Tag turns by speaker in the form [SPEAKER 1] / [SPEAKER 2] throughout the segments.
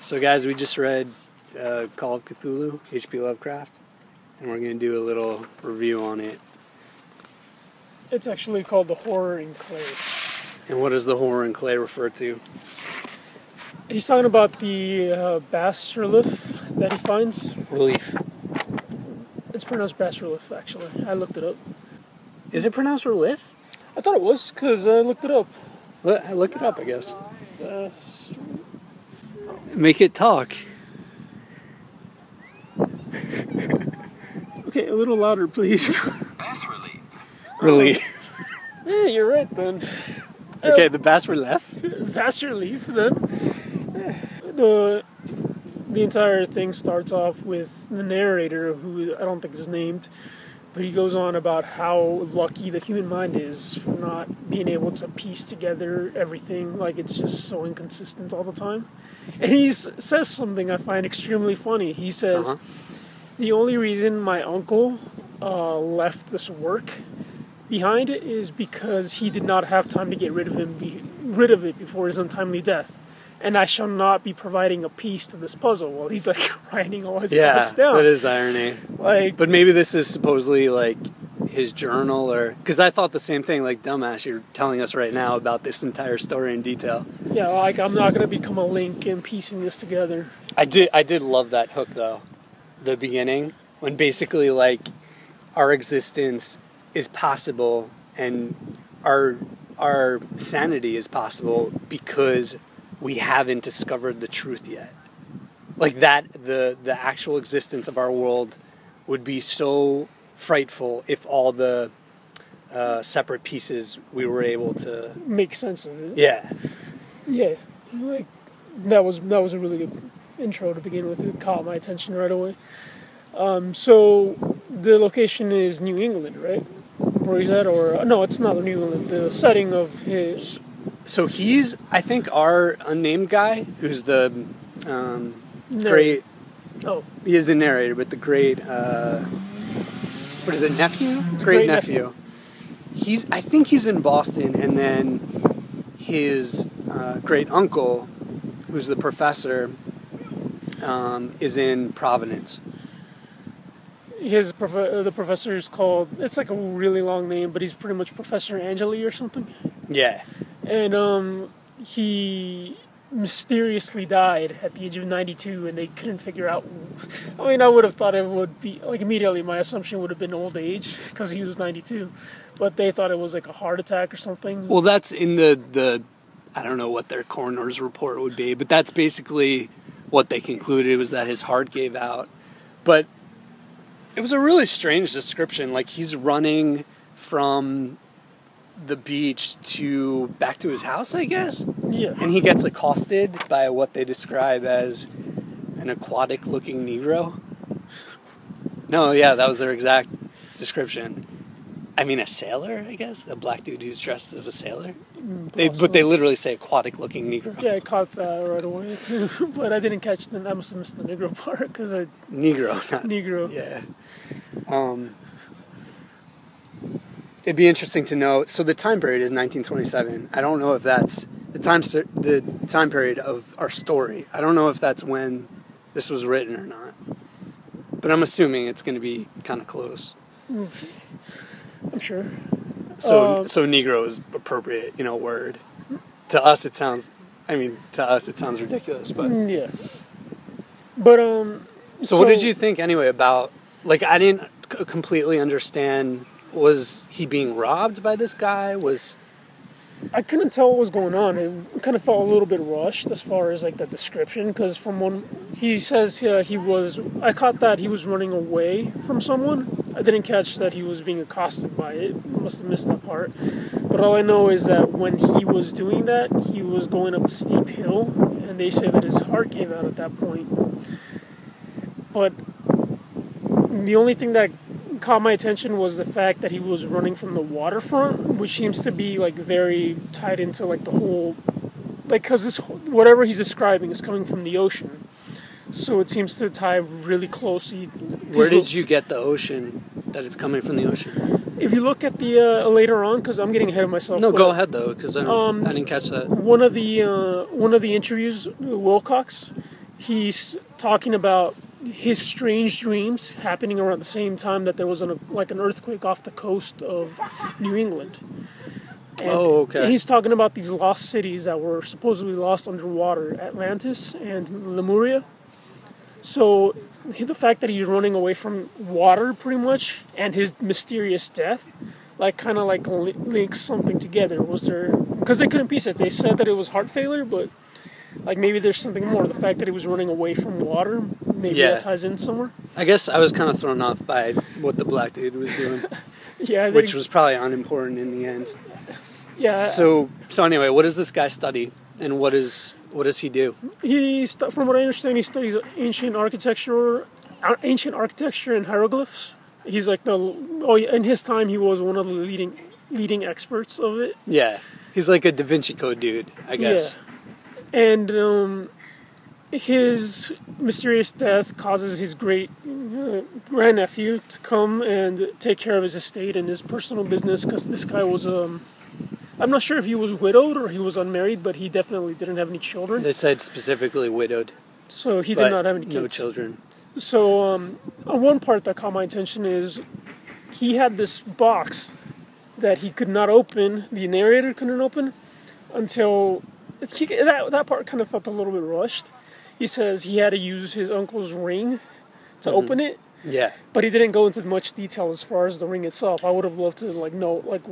[SPEAKER 1] So guys, we just read Call of Cthulhu, H.P. Lovecraft, and we're going to do a little review on it.
[SPEAKER 2] It's actually called The Horror in Clay.
[SPEAKER 1] And what does the horror in clay refer to?
[SPEAKER 2] He's talking about the bas relief that he finds.
[SPEAKER 1] Relief.
[SPEAKER 2] It's pronounced bas relief, actually. I looked it up.
[SPEAKER 1] Is it pronounced relief?
[SPEAKER 2] I thought it was, because I looked it up.
[SPEAKER 1] Look it up, I guess.
[SPEAKER 2] Bas...
[SPEAKER 1] Make it talk.
[SPEAKER 2] Okay, a little louder, please.
[SPEAKER 3] Bas relief.
[SPEAKER 1] Relief.
[SPEAKER 2] Yeah, you're right, then.
[SPEAKER 1] Okay, the bas relief?
[SPEAKER 2] Bas relief, then. The entire thing starts off with the narrator, who I don't think is named, but he goes on about how lucky the human mind is for not being able to piece together everything, like it's just so inconsistent all the time. And he says something I find extremely funny. He says, the only reason my uncle left this work behind it is because he did not have time to get rid of it before his untimely death. And I shall not be providing a piece to this puzzle. Well, he's like writing all his thoughts down.
[SPEAKER 1] That is irony. But maybe this is supposedly like his journal, or because I thought the same thing. Like, dumbass, you're telling us right now about this entire story in detail.
[SPEAKER 2] Yeah, like I'm not going to become a link in piecing this together.
[SPEAKER 1] I did love that hook though, the beginning, when basically like our existence is possible and our sanity is possible because we haven't discovered the truth yet. Like that, the actual existence of our world would be so frightful if all the separate pieces we were able to
[SPEAKER 2] make sense of it.
[SPEAKER 1] Yeah,
[SPEAKER 2] like that was a really good intro to begin with. It caught my attention right away. So the location is New England, right? Where he's at, or no, it's not New England. The setting of his.
[SPEAKER 1] So he's, I think, our unnamed guy, who's the great...
[SPEAKER 2] Oh.
[SPEAKER 1] He is the narrator, but the great... what is it, nephew? Great nephew. I think he's in Boston, and then his great uncle, who's the professor, is in Providence.
[SPEAKER 2] The professor is called... It's like a really long name, but he's pretty much Professor Angeli or something.
[SPEAKER 1] Yeah.
[SPEAKER 2] And he mysteriously died at the age of 92, and they couldn't figure out... I mean, I would have thought it would be... Like, immediately, my assumption would have been old age, because he was 92. But they thought it was like a heart attack or something.
[SPEAKER 1] Well, that's in the I don't know what their coroner's report would be, but that's basically what they concluded, was that his heart gave out. But it was a really strange description. Like, he's running from the beach back to his house, I guess?
[SPEAKER 2] Yeah.
[SPEAKER 1] And he gets accosted by what they describe as an aquatic-looking Negro. No, yeah, that was their exact description. I mean, a sailor, I guess? A black dude who's dressed as a sailor? But they literally say aquatic-looking Negro.
[SPEAKER 2] Yeah, I caught that right away, too. But I didn't catch the... I must have missed the Negro part, because I...
[SPEAKER 1] Negro, not...
[SPEAKER 2] Negro.
[SPEAKER 1] Yeah. It'd be interesting to know. So the time period is 1927. I don't know if that's the time period of our story. I don't know if that's when this was written or not. But I'm assuming it's going to be kind of close.
[SPEAKER 2] I'm sure.
[SPEAKER 1] So Negro is appropriate, word. To us, it sounds ridiculous, but
[SPEAKER 2] yeah. But
[SPEAKER 1] So what did you think anyway about? Like, I didn't completely understand. Was he being robbed by this guy?
[SPEAKER 2] I couldn't tell what was going on. It kind of felt a little bit rushed as far as like the description, because from when he says I caught that he was running away from someone. I didn't catch that he was being accosted by it. I must have missed that part. But all I know is that when he was doing that, he was going up a steep hill, and they say that his heart gave out at that point. But the only thing that caught my attention was the fact that he was running from the waterfront, which seems to be like very tied into like the whole, like, because this whatever he's describing is coming from the ocean, so it seems to tie really closely.
[SPEAKER 1] Where did you get the ocean, that it's coming from the ocean?
[SPEAKER 2] If you look at the later on, because I'm getting ahead of myself.
[SPEAKER 1] No, go ahead though, because I didn't catch that.
[SPEAKER 2] One of the interviews, Wilcox, he's talking about his strange dreams happening around the same time that there was an earthquake off the coast of New England. And
[SPEAKER 1] okay.
[SPEAKER 2] he's talking about these lost cities that were supposedly lost underwater, Atlantis and Lemuria. So the fact that he's running away from water pretty much and his mysterious death kind of links something together. Was there, because they couldn't piece it. They said that it was heart failure, but maybe there's something more. The fact that he was running away from water, maybe that ties in somewhere.
[SPEAKER 1] I guess I was kind of thrown off by what the black dude was doing.
[SPEAKER 2] Yeah,
[SPEAKER 1] which was probably unimportant in the end.
[SPEAKER 2] Yeah.
[SPEAKER 1] So anyway, what does this guy study, and what does he do?
[SPEAKER 2] From what I understand, he studies ancient architecture and hieroglyphs. He's in his time he was one of the leading experts of it.
[SPEAKER 1] Yeah, he's like a Da Vinci Code dude, I guess.
[SPEAKER 2] Yeah. And his mysterious death causes his great grandnephew to come and take care of his estate and his personal business, because this guy was I'm not sure if he was widowed or he was unmarried, but he definitely didn't have any children.
[SPEAKER 1] They said specifically widowed.
[SPEAKER 2] So he did not have any kids.
[SPEAKER 1] No children.
[SPEAKER 2] So one part that caught my attention is he had this box that he could not open, the narrator couldn't open, until that part kind of felt a little bit rushed. He says he had to use his uncle's ring to open it.
[SPEAKER 1] Yeah.
[SPEAKER 2] But he didn't go into much detail as far as the ring itself. I would have loved to know what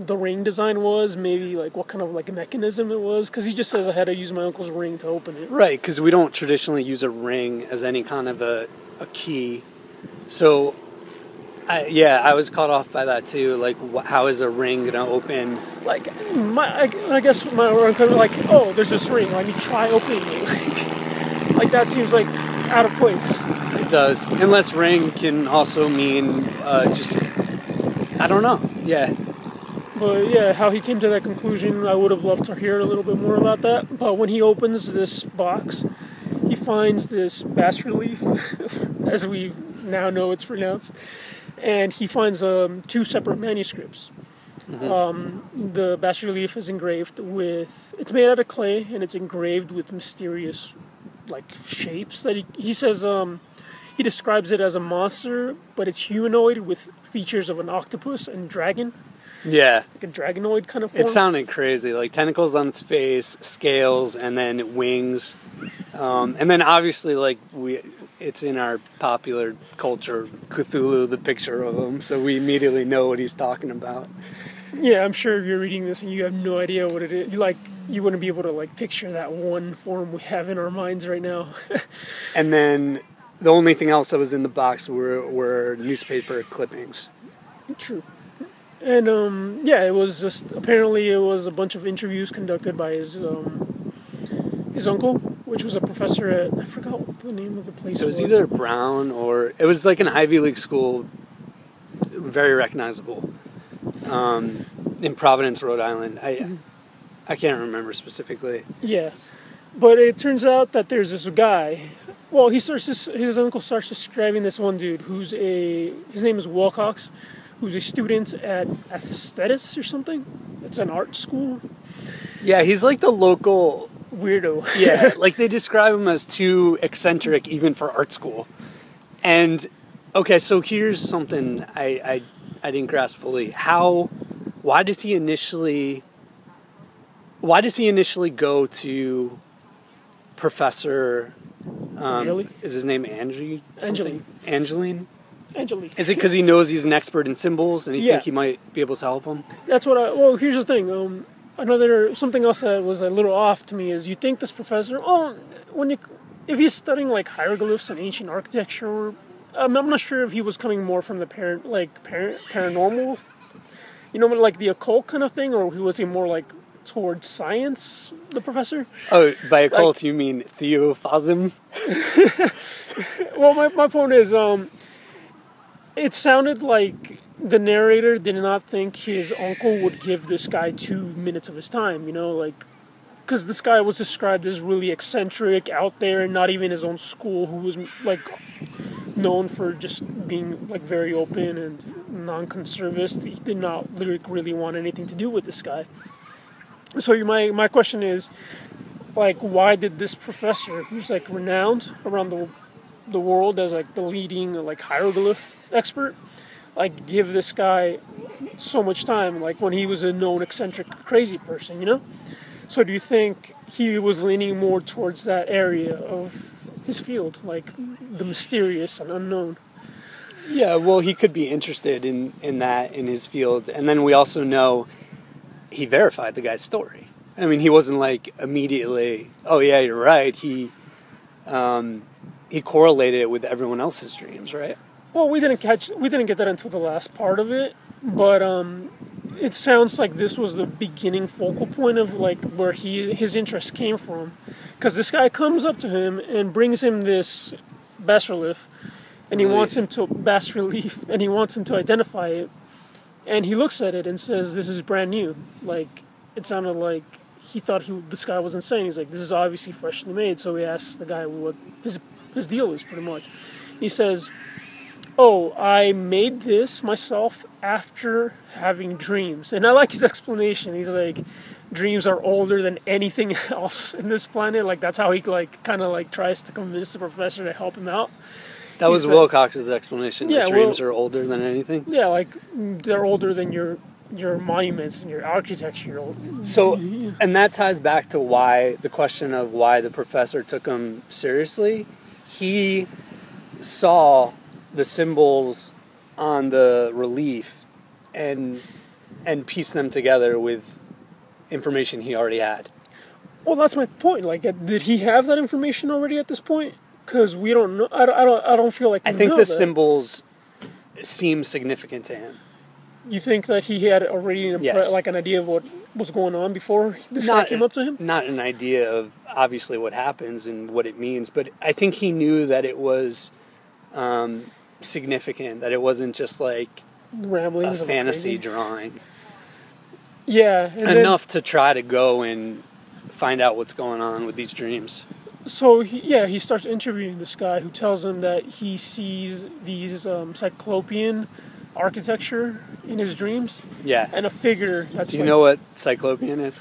[SPEAKER 2] the ring design was, maybe what kind of mechanism it was, because he just says I had to use my uncle's ring to open it.
[SPEAKER 1] Right, because we don't traditionally use a ring as any kind of a key. So, I was caught off by that too. How is a ring gonna open?
[SPEAKER 2] I guess my uncle oh, there's this ring. Let me try opening it. That seems out of place.
[SPEAKER 1] It does, unless ring can also mean I don't know. Yeah.
[SPEAKER 2] But yeah, how he came to that conclusion, I would have loved to hear a little bit more about that. But when he opens this box, he finds this bas relief, as we now know it's pronounced, and he finds two separate manuscripts. Mm-hmm. The bas relief is engraved it's made out of clay, and it's engraved with mysterious shapes that he says he describes it as a monster, but it's humanoid with features of an octopus and dragon.
[SPEAKER 1] Yeah.
[SPEAKER 2] A dragonoid kind of form.
[SPEAKER 1] It sounded crazy, tentacles on its face, scales, and then wings. And then obviously it's in our popular culture, Cthulhu, the picture of him, so we immediately know what he's talking about.
[SPEAKER 2] Yeah, I'm sure if you're reading this and you have no idea what it is, you wouldn't be able to picture that one form we have in our minds right now.
[SPEAKER 1] And then the only thing else that was in the box were newspaper clippings.
[SPEAKER 2] True. And it was apparently it was a bunch of interviews conducted by his uncle, which was a professor at, I forgot what the name of the place was.
[SPEAKER 1] It was either Brown or it was an Ivy League school, very recognizable. In Providence, Rhode Island. I can't remember specifically.
[SPEAKER 2] Yeah, but it turns out that there's this guy. Well, his uncle starts describing this one dude his name is Wilcox, who's a student at Aesthetics or something. It's an art school.
[SPEAKER 1] Yeah, he's the local
[SPEAKER 2] weirdo.
[SPEAKER 1] Yeah, they describe him as too eccentric even for art school. And okay, so here's something I didn't grasp fully. Why does he initially go to Professor is his name Angie? Angeline?
[SPEAKER 2] Angeline.
[SPEAKER 1] Is it because he knows he's an expert in symbols and he think he might be able to help him?
[SPEAKER 2] That's what here's the thing. Something else that was a little off to me is you think this professor, if he's studying hieroglyphs and ancient architecture, I'm not sure if he was coming more from the paranormal, the occult kind of thing, or was he more towards science, the professor?
[SPEAKER 1] Oh, by occult you mean theophasm?
[SPEAKER 2] Well, my point is, it sounded like the narrator did not think his uncle would give this guy 2 minutes of his time, because this guy was described as really eccentric, out there, and not even his own school, who was known for just being very open and non-conservist. He did not really want anything to do with this guy. So my question is, like, why did this professor, who's like renowned around the world as like the leading like hieroglyph expert, like give this guy so much time, like when he was a known eccentric crazy person, you know? So do you think he was leaning more towards that area of his field, like the mysterious and unknown?
[SPEAKER 1] Yeah, well, he could be interested in that in his field. And then we also know he verified the guy's story. I mean, he wasn't like immediately, oh yeah, you're right. He correlated it with everyone else's dreams, right?
[SPEAKER 2] Well, we didn't get that until the last part of it, but it sounds like this was the beginning focal point of like where his interest came from, because this guy comes up to him and brings him this bas relief, and he wants him to identify it, and he looks at it and says, "This is brand new." Like, it sounded like he thought this guy was insane. He's like, "This is obviously freshly made." So he asks the guy what his deal is, pretty much. He says, "Oh, I made this myself after having dreams." And I like his explanation. He's like, dreams are older than anything else in this planet. Like, that's how he like kind of like tries to convince the professor to help him out.
[SPEAKER 1] That was Wilcox's explanation.
[SPEAKER 2] Yeah,
[SPEAKER 1] that dreams are older than anything.
[SPEAKER 2] Yeah, like they're older than your monuments and your architecture.
[SPEAKER 1] So, and that ties back to why the question of why the professor took him seriously. He saw the symbols on the relief and pieced them together with information he already had.
[SPEAKER 2] Well, that's my point. Like, did he have that information already at this point? Because we don't know. I don't feel like we
[SPEAKER 1] I think
[SPEAKER 2] know
[SPEAKER 1] the
[SPEAKER 2] that.
[SPEAKER 1] symbols seem significant to him.
[SPEAKER 2] You think that he had already
[SPEAKER 1] Yes.
[SPEAKER 2] like an idea of what was going on before this guy came up to him?
[SPEAKER 1] Not an idea of obviously what happens and what it means, but I think he knew that it was significant, that it wasn't just like
[SPEAKER 2] Ramblings
[SPEAKER 1] a
[SPEAKER 2] of
[SPEAKER 1] fantasy
[SPEAKER 2] crazy.
[SPEAKER 1] drawing.
[SPEAKER 2] Yeah.
[SPEAKER 1] Enough to try to go and find out what's going on with these dreams.
[SPEAKER 2] So, he starts interviewing this guy who tells him that he sees these cyclopean architecture in his dreams.
[SPEAKER 1] Yeah.
[SPEAKER 2] And a figure that's
[SPEAKER 1] Do you know what cyclopean is?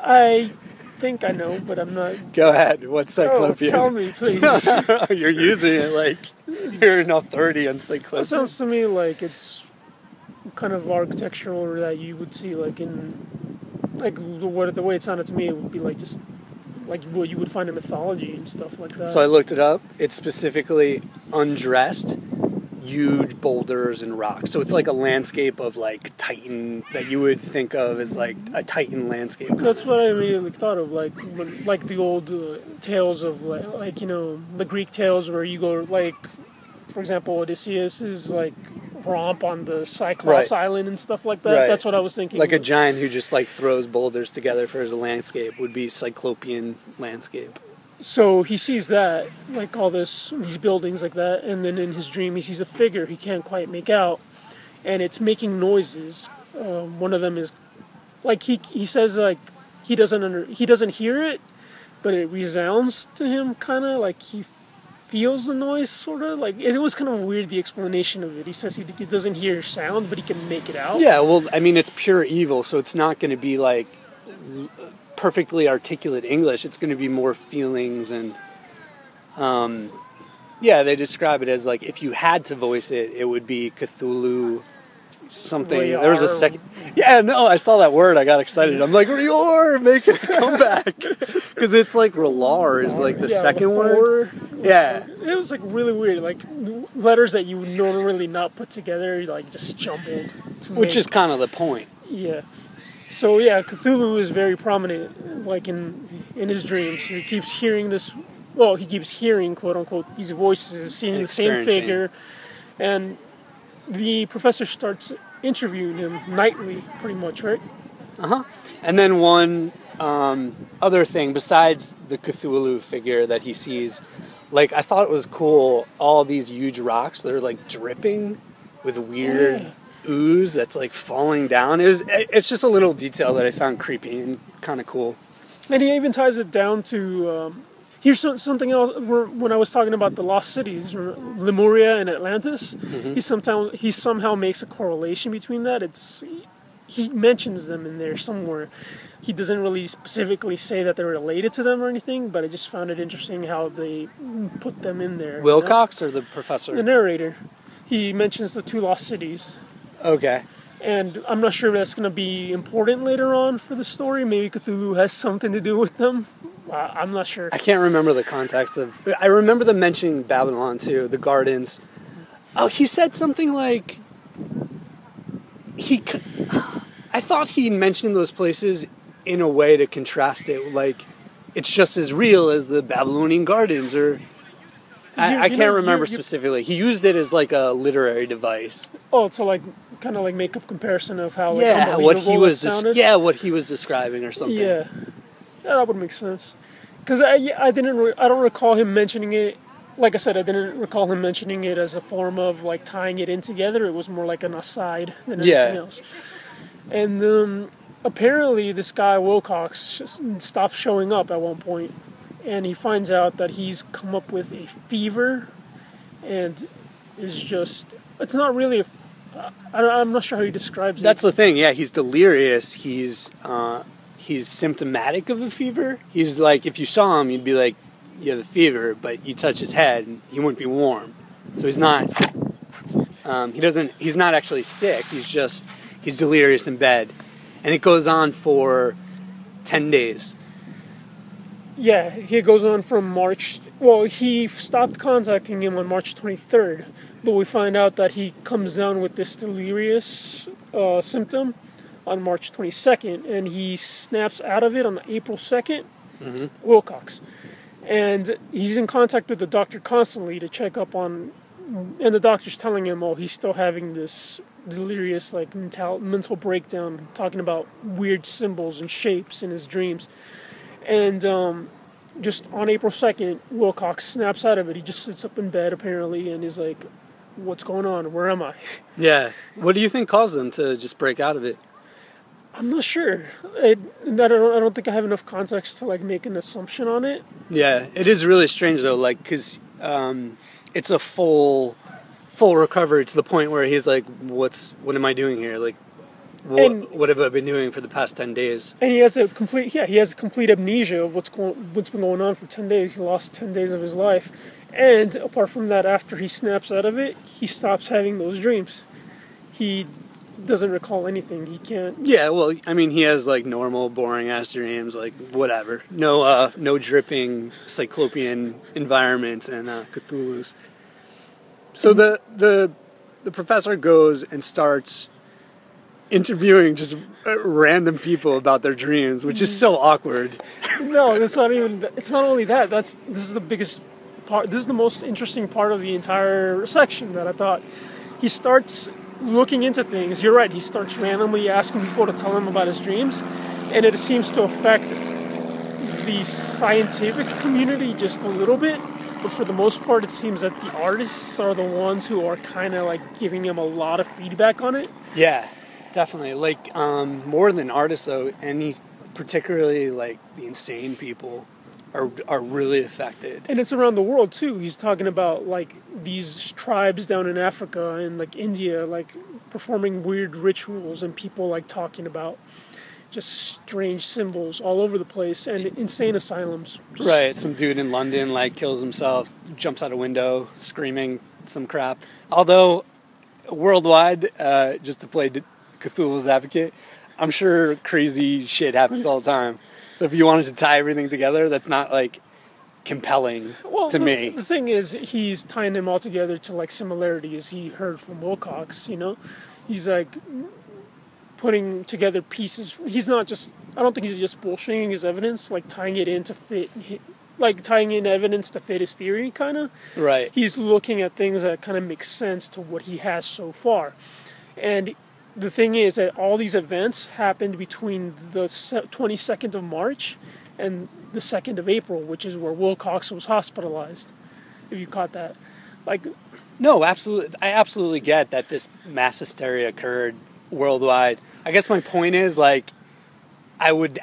[SPEAKER 2] I think I know, but I'm not...
[SPEAKER 1] Go ahead. What's cyclopean?
[SPEAKER 2] Oh, tell me, please.
[SPEAKER 1] You're using it like you're an authority on
[SPEAKER 2] That
[SPEAKER 1] cyclopean.
[SPEAKER 2] sounds to me like it's kind of architectural that you would see like in... Like, the way it sounded to me, it would be like just... Like what you would find in mythology and stuff like that.
[SPEAKER 1] So I looked it up. It's specifically undressed, huge boulders and rocks. So it's like a landscape of like Titan that you would think of as like a Titan landscape.
[SPEAKER 2] That's what I immediately thought of, like like the old tales of like you know, the Greek tales where you go like, for example, Odysseus is like romp on the Cyclops Island and stuff like that.
[SPEAKER 1] Right.
[SPEAKER 2] That's what I was thinking.
[SPEAKER 1] Like a giant who just like throws boulders together for his landscape would be cyclopean landscape.
[SPEAKER 2] So he sees that, like all these buildings like that, and then in his dream he sees a figure he can't quite make out, and it's making noises. One of them is, like he says like he doesn't hear it, but it resounds to him, kind of like he feels the noise, sort of. Like, it was kind of weird, the explanation of it. He says he doesn't hear sound, but he can make it out.
[SPEAKER 1] Yeah, well, I mean, it's pure evil, so it's not going to be like perfectly articulate English. It's going to be more feelings and, yeah, they describe it as like if you had to voice it, it would be Cthulhu something. There was a second. Yeah, no, I saw that word. I got excited. I'm like, Rior, make it come back. Because it's like Relar is like the second word. Yeah.
[SPEAKER 2] It was like really weird. Like letters that you would normally not put together, like just jumbled.
[SPEAKER 1] Which is kind of the point.
[SPEAKER 2] Yeah. So yeah, Cthulhu is very prominent, like in his dreams. He keeps hearing this. Well, he keeps hearing, quote unquote, these voices, seeing the same figure, and the professor starts interviewing him nightly, pretty much, right?
[SPEAKER 1] And then one other thing besides the Cthulhu figure that he sees, like I thought it was cool. All these huge rocks, they're like dripping with weird ooze that's like falling down. It's just a little detail that I found creepy and kind of cool.
[SPEAKER 2] And he even ties it down to. Here's something else. When I was talking about the lost cities, Lemuria and Atlantis, he somehow makes a correlation between that. he mentions them in there somewhere. He doesn't really specifically say that they're related to them or anything, but I just found it interesting how they put them in there.
[SPEAKER 1] Wilcox or the professor?
[SPEAKER 2] The narrator. He mentions the two lost cities.
[SPEAKER 1] Okay.
[SPEAKER 2] And I'm not sure if that's going to be important later on for the story. Maybe Cthulhu has something to do with them. I'm not sure.
[SPEAKER 1] I can't remember the context of... I remember them mentioning Babylon, too, the gardens. Oh, he said something like... I thought he mentioned those places in a way to contrast it, like, it's just as real as the Babylonian gardens, or... I can't remember specifically. He used it as, like, a literary device.
[SPEAKER 2] Oh, to, like, kind of, like, make a comparison of how, like,
[SPEAKER 1] yeah, what he was
[SPEAKER 2] what
[SPEAKER 1] he was describing or something.
[SPEAKER 2] Yeah, that would make sense. Because I don't recall him mentioning it. Like I said, I didn't recall him mentioning it as a form of, like, tying it in together. It was more like an aside than anything else. And apparently this guy Wilcox stopped showing up at one point, and he finds out that he's come up with a fever, and is just... It's not really I'm not sure how he describes it.
[SPEAKER 1] That's the thing, yeah, he's delirious. He's symptomatic of a fever. He's like, if you saw him, you'd be like, you have a fever, but you touch his head, and he wouldn't be warm. So he's not... he's not actually sick. He's delirious in bed. And it goes on for 10 days.
[SPEAKER 2] Yeah, he goes on from March... Well, he stopped contacting him on March 23rd, but we find out that he comes down with this delirious symptom on March 22nd, and he snaps out of it on April 2nd, Wilcox. And he's in contact with the doctor constantly to check up on... And the doctor's telling him, oh, he's still having this delirious, like, mental breakdown, talking about weird symbols and shapes in his dreams. And just on April 2nd, Wilcox snaps out of it. He just sits up in bed, apparently, and is like, what's going on? Where am I?
[SPEAKER 1] Yeah. What do you think caused him to just break out of it?
[SPEAKER 2] I'm not sure. I don't think I have enough context to, like, make an assumption on it.
[SPEAKER 1] Yeah, it is really strange, though, like, because it's a full recovery to the point where he's like, what am I doing here? Like, what have I been doing for the past 10 days?
[SPEAKER 2] And he has a complete amnesia of what's been going on for 10 days. He lost 10 days of his life. And apart from that, after he snaps out of it, he stops having those dreams. He doesn't recall anything. He can't...
[SPEAKER 1] Yeah, well, I mean, he has, like, normal, boring-ass dreams, like, whatever. No dripping cyclopean environments and Cthulhu's. So the professor goes and starts interviewing just random people about their dreams, which is so awkward.
[SPEAKER 2] No, it's not only that. This is the biggest part. This is the most interesting part of the entire section that I thought. He starts looking into things. You're right. He starts randomly asking people to tell him about his dreams, and it seems to affect the scientific community just a little bit. But for the most part, it seems that the artists are the ones who are kind of like giving him a lot of feedback on it.
[SPEAKER 1] Yeah, definitely. Like, more than artists, though, and he's particularly, like, the insane people are really affected.
[SPEAKER 2] And it's around the world, too. He's talking about, like, these tribes down in Africa and, like, India, like, performing weird rituals, and people, like, talking about just strange symbols all over the place, and insane asylums.
[SPEAKER 1] Right, some dude in London, like, kills himself, jumps out a window, screaming some crap. Although, worldwide, just to play Cthulhu's advocate, I'm sure crazy shit happens all the time. So if you wanted to tie everything together, that's not, like, compelling to me.
[SPEAKER 2] The thing is, he's tying them all together to, like, similarities he heard from Wilcox, you know? He's, like, putting together pieces. He's not just... I don't think he's just bullshitting his evidence, like, tying it in to fit... Like, tying in evidence to fit his theory, kind of.
[SPEAKER 1] Right.
[SPEAKER 2] He's looking at things that kind of make sense to what he has so far. And the thing is that all these events happened between the 22nd of March and the 2nd of April, which is where Wilcox was hospitalized, if you caught that. Like,
[SPEAKER 1] no, absolutely. I absolutely get that this mass hysteria occurred worldwide. I guess my point is, like, I would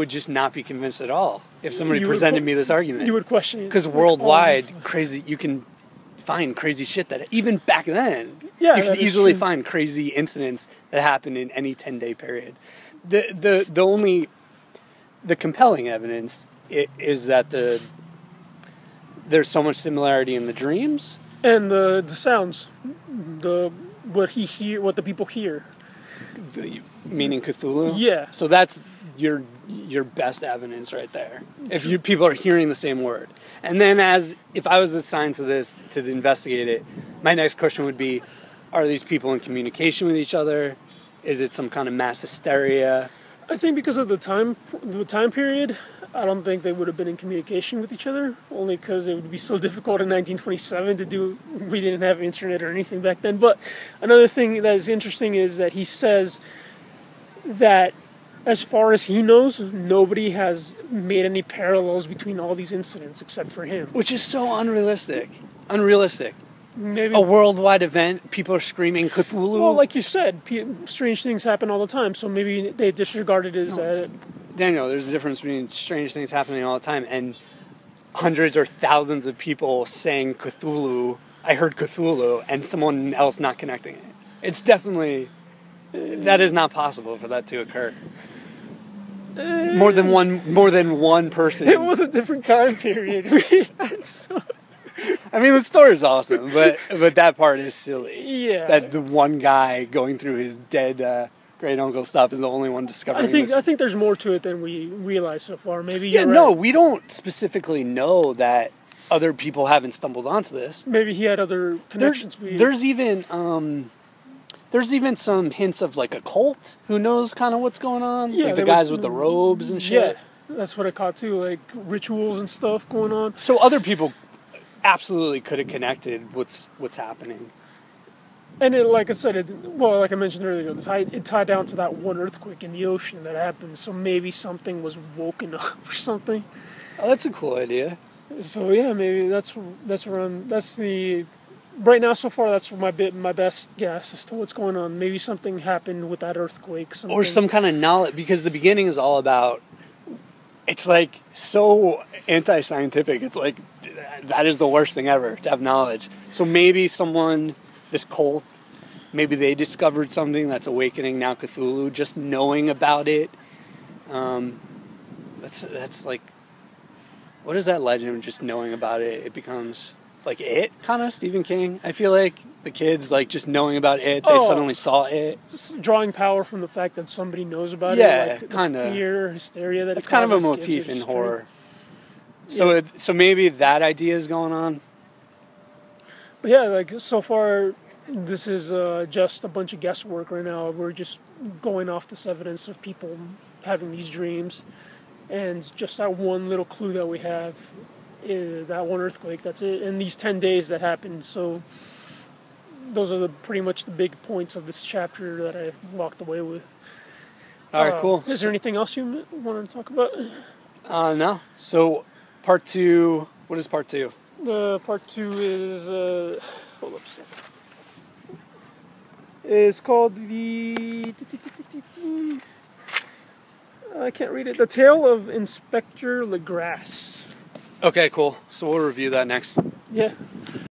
[SPEAKER 1] just not be convinced at all if somebody presented me this argument.
[SPEAKER 2] You would question it.
[SPEAKER 1] Because worldwide, crazy, you can find crazy shit that even back then,
[SPEAKER 2] Yeah,
[SPEAKER 1] you could
[SPEAKER 2] that is
[SPEAKER 1] easily
[SPEAKER 2] true.
[SPEAKER 1] find crazy incidents that happened in any 10-day period. The compelling evidence is that there's so much similarity in the dreams.
[SPEAKER 2] And the sounds, what the people hear.
[SPEAKER 1] Meaning Cthulhu?
[SPEAKER 2] Yeah.
[SPEAKER 1] So that's your best evidence right there. If people are hearing the same word. And then if I was assigned to this, to investigate it, my next question would be, are these people in communication with each other? Is it some kind of mass hysteria?
[SPEAKER 2] I think because of the time period, I don't think they would have been in communication with each other, only because it would be so difficult in 1927 to do. We didn't have internet or anything back then. But another thing that is interesting is that he says that as far as he knows, nobody has made any parallels between all these incidents except for him.
[SPEAKER 1] Which is so unrealistic.
[SPEAKER 2] Maybe
[SPEAKER 1] A worldwide event, people are screaming Cthulhu.
[SPEAKER 2] Well, like you said, strange things happen all the time, so maybe they disregarded it as
[SPEAKER 1] Daniel, there's a difference between strange things happening all the time and hundreds or thousands of people saying Cthulhu, I heard Cthulhu, and someone else not connecting it. It's definitely, that is not possible for that to occur. More than one person.
[SPEAKER 2] It was a different time period.
[SPEAKER 1] I mean, the story's awesome, but that part is silly.
[SPEAKER 2] Yeah.
[SPEAKER 1] That the one guy going through his dead great uncle stuff is the only one discovering this.
[SPEAKER 2] I think there's more to it than we realize so far. Maybe
[SPEAKER 1] Yeah,
[SPEAKER 2] you're right.
[SPEAKER 1] no, we don't specifically know that other people haven't stumbled onto this.
[SPEAKER 2] Maybe he had other connections.
[SPEAKER 1] There's even some hints of like a cult who knows kind of what's going on.
[SPEAKER 2] Yeah,
[SPEAKER 1] like the guys with the robes and shit.
[SPEAKER 2] Yeah, that's what I caught too, like rituals and stuff going on.
[SPEAKER 1] So other people absolutely could have connected what's happening.
[SPEAKER 2] And it, like I said, like I mentioned earlier, it tied down to that one earthquake in the ocean that happened. So maybe something was woken up or something.
[SPEAKER 1] Oh, that's a cool idea.
[SPEAKER 2] So yeah, maybe that's the right now so far. That's my best guess as to what's going on. Maybe something happened with that earthquake,
[SPEAKER 1] or some kind of knowledge, because the beginning is all about. It's like so anti-scientific. It's like that is the worst thing ever to have knowledge. So maybe this cult, maybe they discovered something that's awakening now Cthulhu. Just knowing about it, that's like, what is that legend of just knowing about it? It becomes like it, kind of Stephen King. I feel like the kids, like just knowing about it, they suddenly saw it.
[SPEAKER 2] Just drawing power from the fact that somebody knows about it.
[SPEAKER 1] Yeah,
[SPEAKER 2] like
[SPEAKER 1] kind of
[SPEAKER 2] fear, hysteria that
[SPEAKER 1] it's
[SPEAKER 2] it
[SPEAKER 1] kind of a
[SPEAKER 2] causes
[SPEAKER 1] motif
[SPEAKER 2] gives
[SPEAKER 1] in
[SPEAKER 2] it
[SPEAKER 1] horror.
[SPEAKER 2] strength.
[SPEAKER 1] So maybe that idea is going on.
[SPEAKER 2] But yeah, like so far, this is just a bunch of guesswork right now. We're just going off this evidence of people having these dreams, and just that one little clue that we have, is that one earthquake. That's it, and these 10 days that happened. So those are pretty much the big points of this chapter that I walked away with.
[SPEAKER 1] All right, cool.
[SPEAKER 2] Is there anything else you wanted to talk about?
[SPEAKER 1] No. So part 2. What is part 2?
[SPEAKER 2] The part 2 is hold up a second. It's called I can't read it. The Tale of Inspector Legrasse.
[SPEAKER 1] Okay, cool. So we'll review that next.
[SPEAKER 2] Yeah.